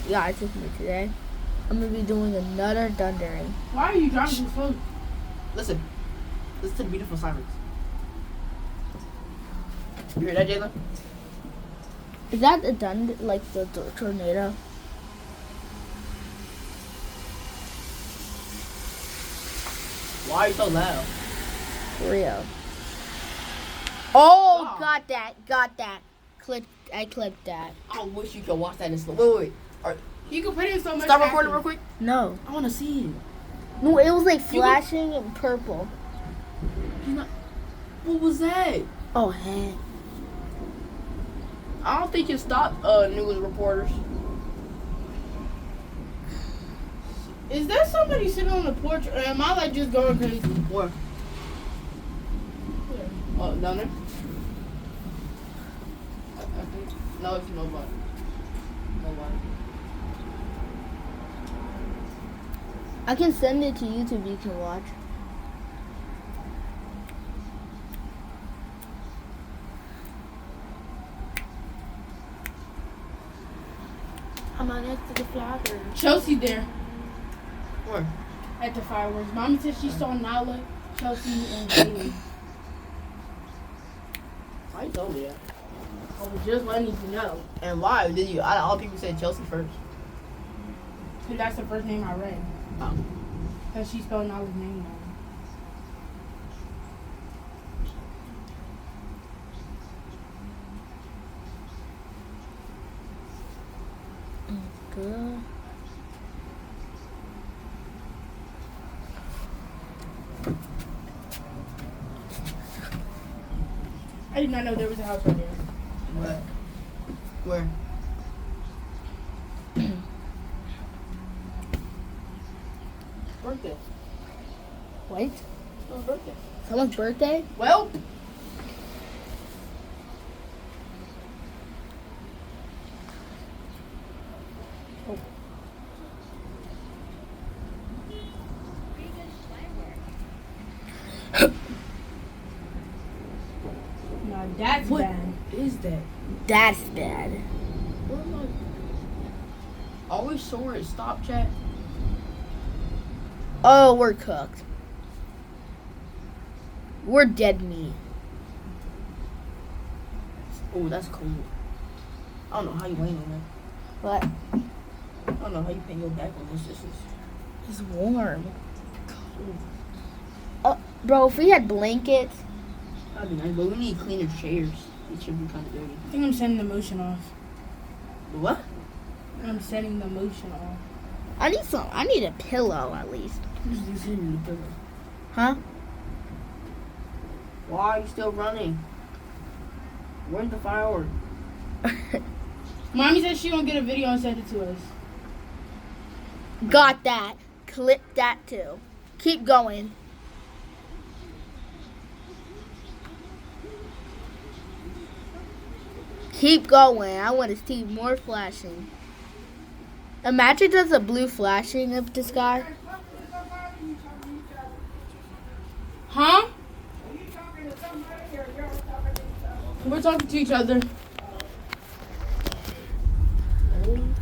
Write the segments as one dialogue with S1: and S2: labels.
S1: guys with me today. I'm gonna be doing another thundering.
S2: Why are you driving so slow?
S3: Listen to the beautiful sirens. You hear that, Jayla?
S1: Is that a like the tornado?
S3: Why are you so loud?
S1: For real. Oh,
S3: Wow.
S1: got that. I clipped that.
S3: I wish you could watch that in slow. Wait.
S2: You can put it in so much.
S3: Stop recording real quick.
S1: No.
S3: I want to see it.
S1: No, it was like flashing and purple.
S3: What was that?
S1: Oh, heck.
S3: I don't think you stopped news reporters.
S2: Is there somebody sitting on the porch, or am I like just going crazy?
S3: Where? Oh, down there? I think. No, it's nobody.
S1: I can send it to YouTube. You can watch.
S4: I'm on next to the flagger.
S2: Chelsea there
S3: Where?
S2: at the fireworks. Mommy said she saw Nala, Chelsea, and Bailey.
S3: Why you told me that?
S2: I was just letting you know.
S3: And why did you? All people said Chelsea first.
S2: Because that's the first name I read.
S3: Oh.
S2: Because she spelled Nala's name wrong.
S1: Good.
S2: I did not know there was a house right there.
S3: What? Where? Birthday.
S1: What?
S3: Oh, birthday.
S1: Someone's birthday?
S3: Well.
S2: No, that's
S3: What
S2: bad.
S3: is that?
S1: That's bad.
S3: What am I? Always sore at stop chat.
S1: Oh, we're cooked. We're dead meat.
S3: Oh, that's cold. I don't know how you laying on that.
S1: But
S3: I don't know how you pin your back on this. This is.
S1: it's warm. Bro, if we had blankets.
S3: That'd be nice, but we need cleaner chairs. These should be kind of dirty.
S2: I think I'm setting the motion off.
S3: What?
S2: I'm setting the motion off.
S1: I need a pillow at least.
S3: Who's this in the pillow?
S1: Huh?
S3: Why are you still running? Where's the firework?
S2: Mommy said she gonna get a video and send it to us.
S1: Got that. Clip that too. Keep going. Keep going. I want to see more flashing. Imagine there's a blue flashing of the sky.
S2: Huh? We're talking to each other.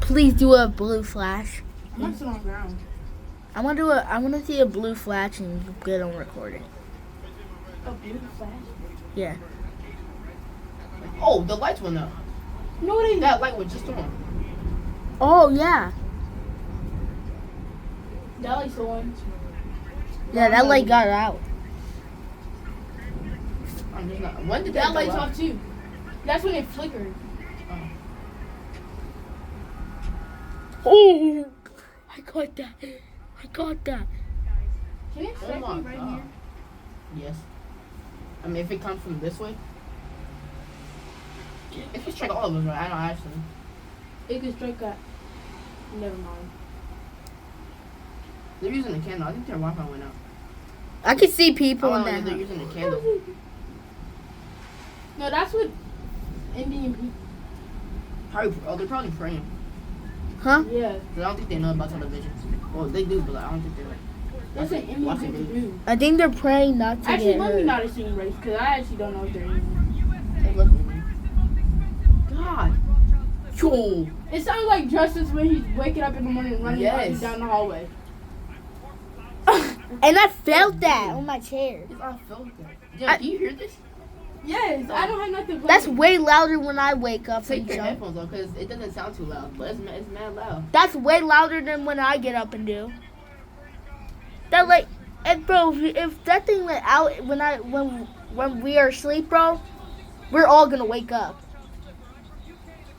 S1: Please do a blue flash.
S2: I'm not sitting on the ground.
S1: I want to see a blue flash and get on recording.
S2: A beautiful flash.
S1: Yeah.
S3: Oh, the lights went up.
S2: No, it ain't.
S3: That light was just on.
S1: Oh yeah.
S2: That light's the one.
S1: Yeah, that light got out.
S3: I'm just not. When did
S2: That
S3: that
S2: light's
S3: go out?
S2: off too. That's when it flickered.
S1: Oh, I got that.
S2: Can it strike
S3: my
S2: me right
S3: God.
S2: here?
S3: Yes. I mean, if it comes from this way. It can strike all of us, right? I know, actually.
S2: It could strike at. Never mind.
S3: They're using a candle. I think their Wi-Fi went out.
S1: I can see people
S3: Oh,
S1: in
S3: no,
S1: that.
S3: they're using a candle.
S2: No, that's what Indian people.
S3: They're probably praying.
S1: Huh?
S2: Yeah,
S3: 'Cause I don't think they know about television. Well, they do, but I don't think they're like.
S2: that's what Indian
S3: watching
S2: people
S3: videos.
S2: do.
S1: I think they're praying not to
S2: Actually,
S1: get
S2: let me
S1: hurt.
S2: not assume race because I actually don't know if they're Indian.
S3: Hey, look at me. God. Yo.
S2: It sounds like Justice when he's waking up in the morning and running
S3: Yes.
S2: down the hallway.
S1: And I felt that on my chair.
S3: I felt that. Yeah, do you hear this?
S2: Yes, I don't have nothing.
S1: That's way louder when I wake up
S3: Take
S1: and
S3: your
S1: jump.
S3: headphones off because it doesn't sound too loud, but it's mad loud.
S1: That's way louder than when I get up and do. That like, and bro, if that thing went out when we are asleep, bro, we're all gonna wake up.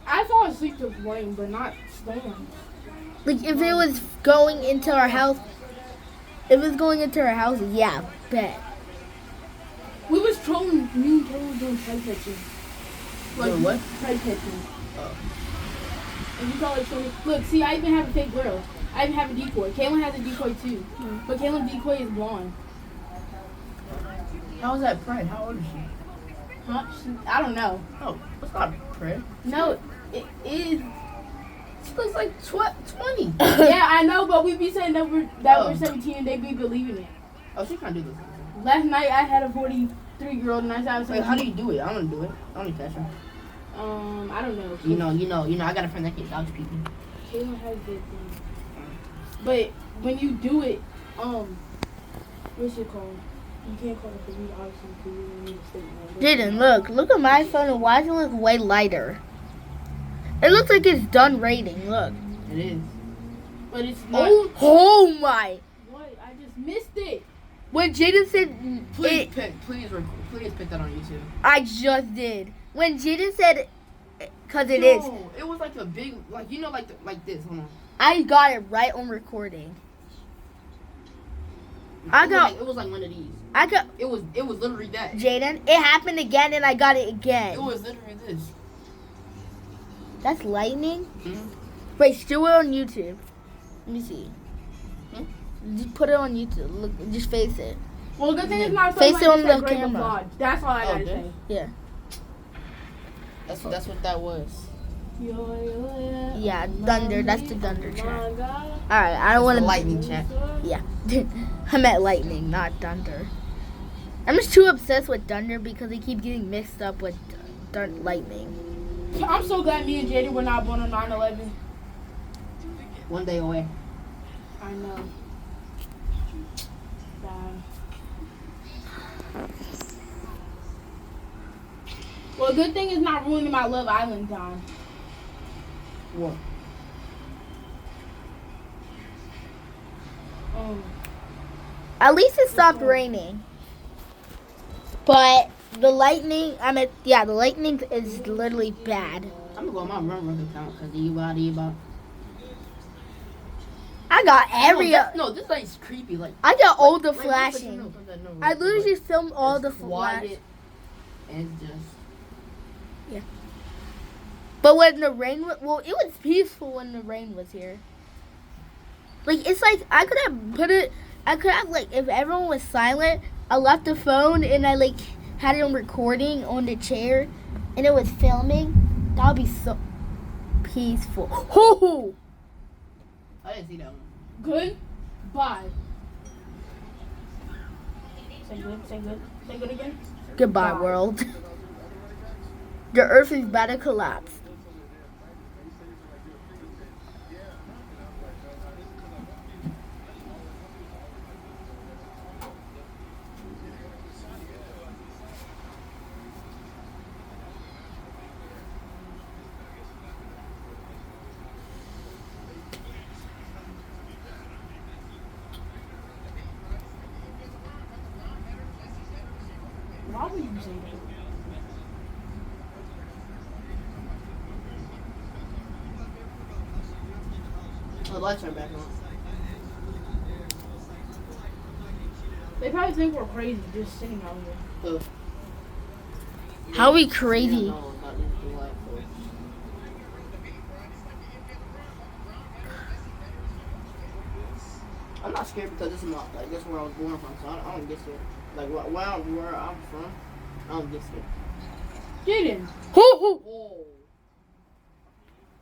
S2: I fall asleep this morning, but not storms.
S1: Like if it was going into our house, yeah, bet.
S2: We was trolling, me and Kayla was doing try catching.
S3: Doing what?
S2: Try catching.
S3: Oh.
S2: And you call it trolling. Look, see, I even have a fake girl. I even have a decoy. Kaylin has a decoy too. But Kaylin's decoy is blonde.
S3: How is that Fred? How old is she?
S2: Huh? I don't know.
S3: Oh, that's not Fred.
S2: No, it is.
S3: She looks like 20.
S2: Yeah, I know, but we be saying that we're
S3: Oh.
S2: 17 and they be believing it.
S3: Oh, she can't do this.
S2: Last night I had a 43-year-old and I said I was
S3: Wait, how do you do it? I don't do it. I don't catch her.
S2: I don't know.
S3: You know. I got a friend that can dodge people.
S2: Kaylin has good things. But when you do it, what's it called? You can't call it the read obviously because you don't need a statement.
S1: Jaden, look at my phone and why does it look way lighter? It looks like it's done raining. Look.
S3: It is.
S2: But it's not.
S1: Oh my!
S2: What? I just missed it.
S1: When Jaden said
S3: Please
S1: it,
S3: please pick that on YouTube.
S1: I just did. When Jaden said, cause it is,
S3: No, it was like a big, like like this. Hold on.
S1: I got it right on recording.
S3: It was like one of these.
S1: I got
S3: It was literally that.
S1: Jaden. It happened again, and I got it
S3: It
S1: again.
S3: was literally this.
S1: That's lightning.
S3: Mhm.
S1: Wait, still it on YouTube. Let me see.
S3: Hmm?
S1: Just put it on YouTube. Look, just face it.
S2: Well, good thing it's not
S1: Face
S2: something
S1: it
S2: like
S1: on
S2: this
S1: the
S2: like Rainbow
S1: camera.
S2: Lodge. That's all I
S3: Oh,
S2: gotta
S3: okay.
S2: say.
S1: Yeah.
S3: That's what that was.
S1: Yeah, thunder. That's the thunder track.
S2: My God.
S1: All right, I don't want
S3: The
S1: to.
S3: lightning chat.
S1: Yeah, I meant lightning, not thunder. I'm just too obsessed with thunder because they keep getting mixed up with lightning.
S2: I'm so glad me and Jaden were not born on 9/11.
S3: One day away.
S2: I know. Bye. Well, good thing it's not ruining my Love Island time.
S3: What?
S1: At least it stopped raining. But the lightning, the lightning is literally bad.
S3: I'm gonna go on my run account because you
S1: I got every.
S3: No, this light's creepy. Like
S1: I got all the
S3: like,
S1: flashing.
S3: no,
S1: I literally
S3: like,
S1: just filmed all the
S3: it's
S1: flash.
S3: quiet and just.
S1: But when the rain it was peaceful when the rain was here. Like, it's like, I could have, like, if everyone was silent, I left the phone and I, like, had it on recording on the chair and it was filming. That would be so peaceful. Hoo-hoo!
S3: I didn't see that one.
S2: Good? Bye. Say good, say good. Say good again.
S1: Goodbye,
S2: Bye.
S1: world. The earth is about to collapse.
S2: Why would you say that?
S3: The lights are back on.
S2: They probably think we're crazy just sitting out here.
S1: How are we crazy?
S3: Yeah, no, not using the light, so. I'm not scared because this is my like this is where I was born from, so I don't get scared. Like where I'm from, I don't get scared.
S2: Jaden,
S1: Hoo-hoo!
S3: Whoa!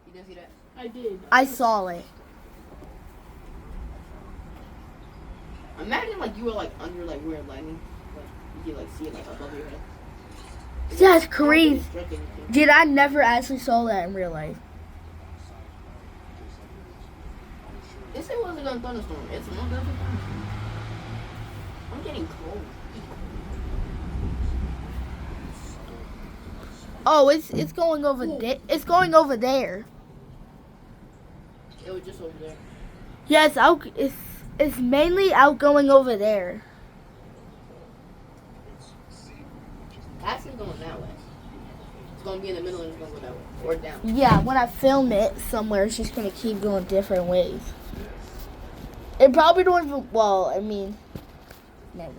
S3: You didn't see that?
S2: I did.
S1: I saw it.
S3: Imagine like you were like under like where lightning, like you could like see it like above your head.
S1: That's
S3: I don't think
S1: crazy.
S3: it struck anything.
S1: Dude, I never actually saw that in real life.
S3: This it wasn't gonna thunderstorm. It's not gonna thunderstorm. I'm getting cold.
S1: Oh, it's going over it's going over there.
S3: It was just over there.
S1: Yeah, it's mainly outgoing over there.
S3: Actually going that way. It's gonna be in the middle and it's gonna go that way. Or down.
S1: Yeah, when I film it somewhere, it's just gonna keep going different ways. It probably don't even. Well, I mean, never.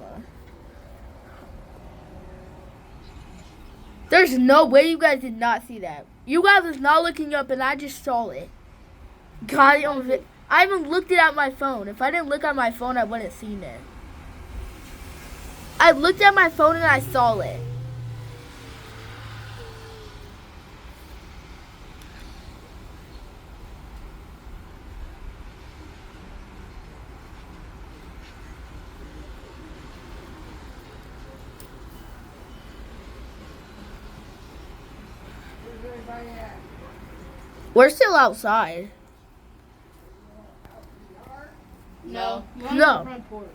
S1: There's no way you guys did not see that. You guys was not looking up, and I just saw it. Got it on video. I even looked it at my phone. If I didn't look at my phone, I wouldn't have seen it. I looked at my phone and I saw it. We're still outside.
S3: No.
S2: We're on
S1: No.
S2: the front porch.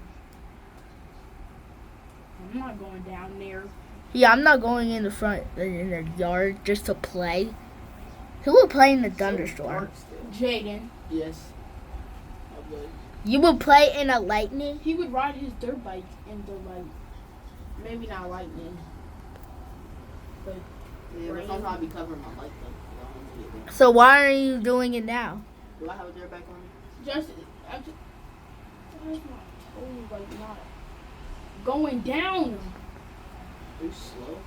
S2: I'm not going down there.
S1: Yeah, I'm not going in the front in the yard just to play. Who will play in the thunderstorm?
S3: Dark still.
S2: Jaden,
S3: Yes. I would.
S1: You will play in a lightning?
S2: he would ride his dirt bike in the maybe not lightning. But
S3: Yeah, but sometimes I'll be covering my light though. So I don't get it.
S1: So why are you doing it now?
S3: Do I have a dirt bike on me?
S2: just why is my toe not going down?
S3: Are you slow?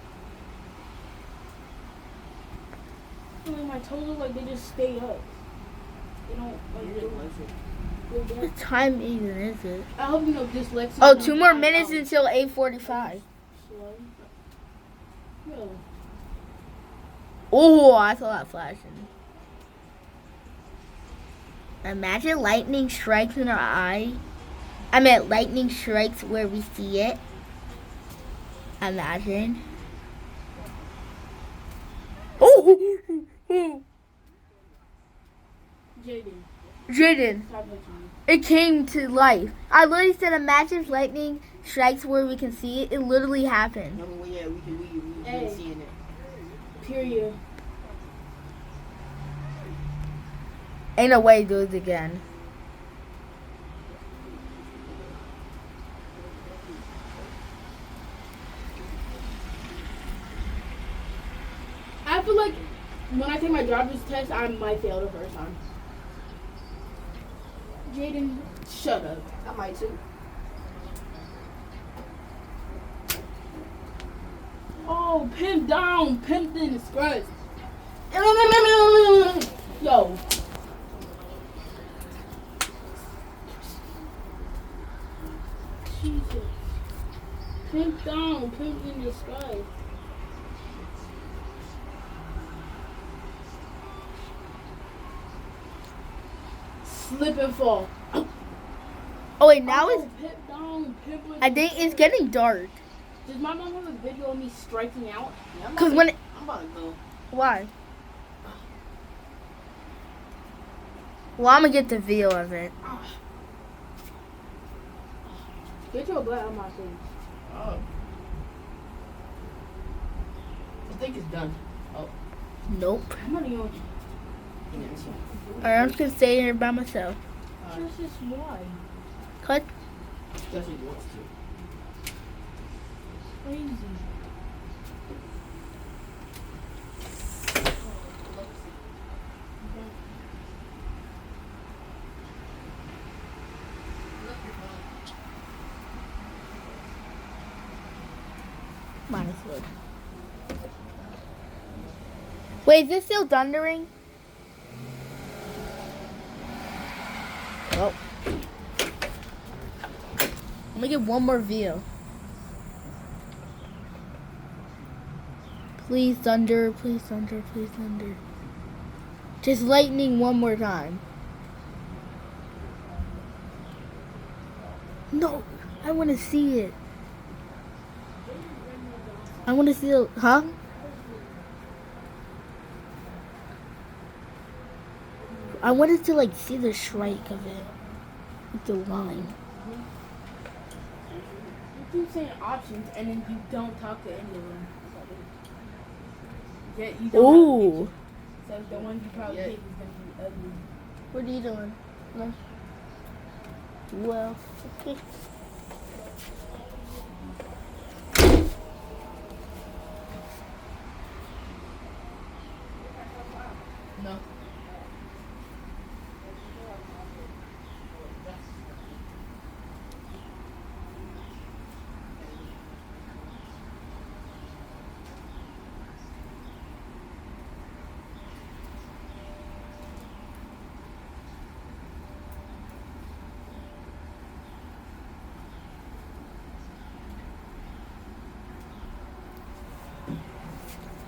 S2: Like my toes look like they just stay up. They don't
S3: You're
S2: like
S3: electric.
S2: go
S1: What
S2: down.
S1: time even is it?
S2: I hope you know dyslexia.
S1: Oh,
S2: is
S1: 2
S2: not
S1: more
S2: my
S1: minutes
S2: own.
S1: until 8:45.
S2: Slow. Yo,
S1: Oh, I saw that flashing. Imagine lightning strikes in our eye. I meant lightning strikes where we see it. Imagine. Oh!
S2: Jaden,
S1: Jaden,
S2: stop touching me.
S1: it came to life. I literally said, imagine if lightning strikes where we can see it. It literally happened.
S3: No, but yeah, we
S2: Hey.
S3: been seeing it.
S2: Period.
S1: Ain't no way to do it again.
S2: I feel like when I take my driver's test, I might fail the first time. Jaden, shut up.
S3: I might too.
S2: Oh, pimp down, pimped in the skirts. Yo. Jesus. Pimp down, pimped in the sky. Slip and fall.
S1: Oh wait, now
S2: Oh,
S1: it's.
S2: pimp down, pimp in
S1: I
S2: the
S1: think it's
S2: sky.
S1: getting dark.
S2: Does my mom have a video of me striking out?
S3: Yeah, I'm
S1: 'Cause
S3: about
S1: when
S3: to-
S1: it-
S3: I'm about to go.
S1: Why? Well, I'm gonna get the video of it.
S2: Get your butt out of my face.
S3: Oh. I think it's done.
S1: Nope.
S2: I'm not even.
S3: Yeah, it's fine.
S1: Alright, I'm just gonna stay here by myself.
S2: Just this why?
S1: Cut.
S3: That's what he wants to.
S2: Crazy.
S1: Minus wood. Wait, is this still thundering? Oh. I'm gonna get one more view. Please thunder, please thunder, please thunder. Just lightning one more time. No, I want to see it. I want to see it, huh? I wanted to like see the strike of it. It's a line.
S2: You keep saying options and then you don't talk to any of them. Yeah, you don't.
S1: Ooh.
S2: So the one you probably
S3: Yeah.
S2: pick is gonna be ugly.
S1: What are you doing? No. Well, okay.
S2: No.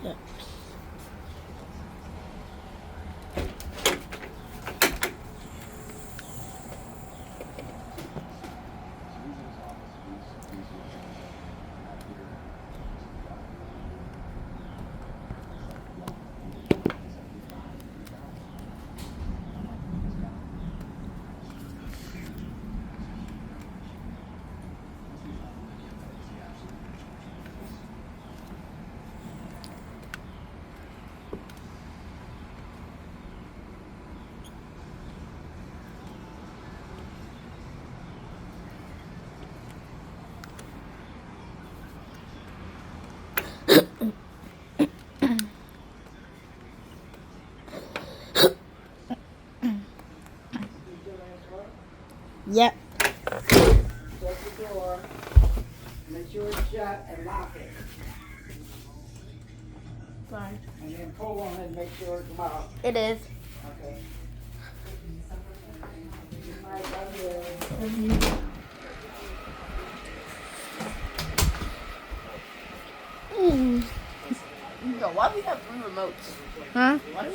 S1: Yeah. Yep.
S3: Shut the door. Make sure it's shut and lock it.
S2: Fine.
S3: And then pull on it and make sure it's locked.
S1: It is.
S3: Okay. Good night, love you.
S1: Mm.
S3: Yo, why do we have 3 remotes?
S1: Huh?
S3: Why do